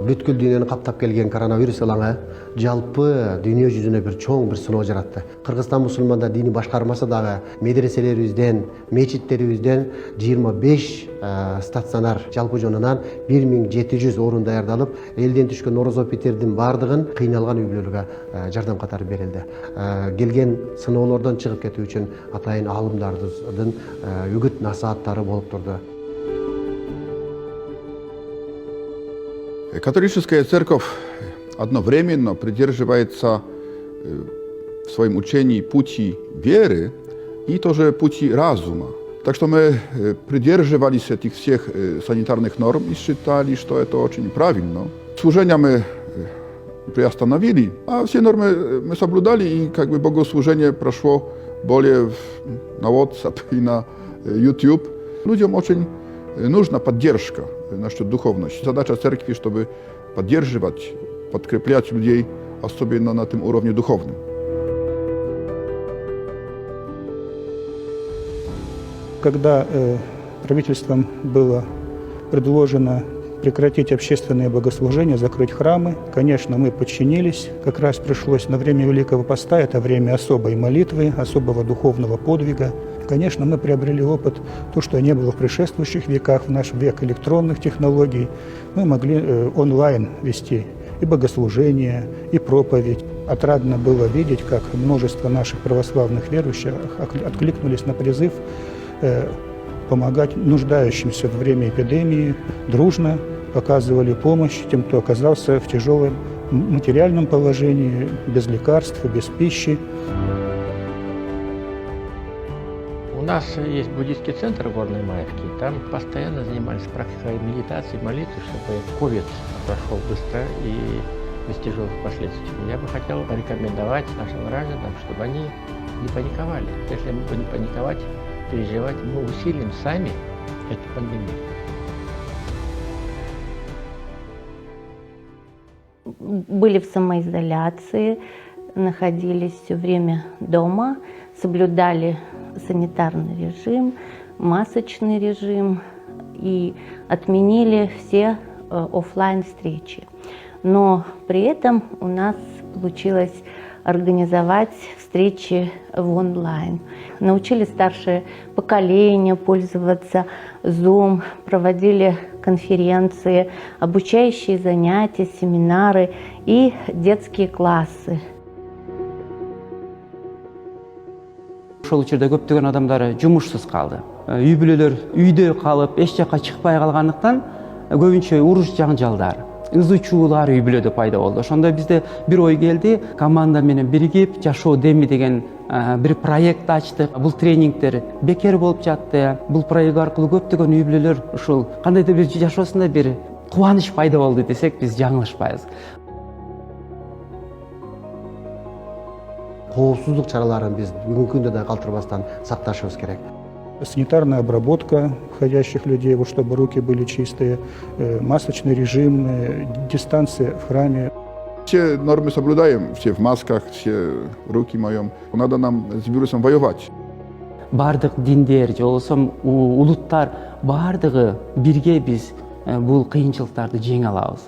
Бүткүл дүйнөнү каптап келген коронавирус ылаңы жалпы дүйнө жүзүнө бир чоң бир сыноо жаратты. Кыргызстан мусулмандар дини башкармасы дагы медреселерибизден, мечиттерибизден 25 стационар жалпы жонунан 1700 орун даярдалып, элден түшкөн орозо питердин баардыгын кыйналган үй бүлөлөргө жардам катары берилди. Келген сыноолордон чыгып кетүү үчүн атайын аалымдардын үгүт насааттары болуп турду. Католическая церковь одновременно придерживается в своем учении пути веры и тоже пути разума. Так что мы придерживались этих всех санитарных норм и считали, что это очень правильно. Служения мы приостановили, а все нормы мы соблюдали, и богослужение прошло более на WhatsApp и на YouTube. Людям очень нужна поддержка насчет духовности. Задача церкви, чтобы поддерживать, подкреплять людей, особенно на этом уровне духовном. Когда правительством было предложено прекратить общественные богослужения, закрыть храмы, конечно, мы подчинились. Как раз пришлось на время Великого Поста, это время особой молитвы, особого духовного подвига. Конечно, мы приобрели опыт, то, что не было в предшествующих веках, в наш век электронных технологий. Мы могли онлайн вести и богослужения, и проповедь. Отрадно было видеть, как множество наших православных верующих откликнулись на призыв помогать нуждающимся во время эпидемии, дружно оказывали помощь тем, кто оказался в тяжелом материальном положении, без лекарств, без пищи. У нас есть буддийский центр в Горной Маевке. Там постоянно занимались практикой медитации, молитвы, чтобы ковид прошел быстро и без тяжелых последствий. Я бы хотел порекомендовать нашим гражданам, чтобы они не паниковали. Если мы будем паниковать, переживать, мы усилим сами эту пандемию. Были в самоизоляции, находились все время дома, соблюдали санитарный режим, масочный режим и отменили все офлайн встречи. Но при этом у нас получилось организовать встречи в онлайн. Научили старшее поколение пользоваться Zoom, проводили конференции, обучающие занятия, семинары и детские классы. Ошол учурда көптөгөн адамдар жумушсуз калды. Үй бүлөлөр үйдө калып, эч жакка чыкпай калгандыктан көбүнчө уруш жаңжалдар, ызы чуулар үй бүлөдө пайда болду. Ошондо бизде бир ой келди, команда менен биригип жашоо деми деген бир проект ачтык. Бул тренингдер бекер болуп жатты. Бул проект аркылуу көптөгөн үй бүлөлөр ушул кандайдыр бир жашоосунда бир кубаныч пайда болду десек биз жаңылышпайбыз. Коопсуздук чараларын биз бүгүнкү күндө да калтырбастан сакташыбыз керек. Санитарная обработка входящих людей, вот чтобы руки были чистые, масочный режим, дистанция в храме. Все нормы соблюдаем, все в масках, все руки моем. Надо нам с вирусом воевать. Бардык диндер, же болбосо улуттар бардыгы бирге биз бул кыйынчылыктарды жеңе алабыз.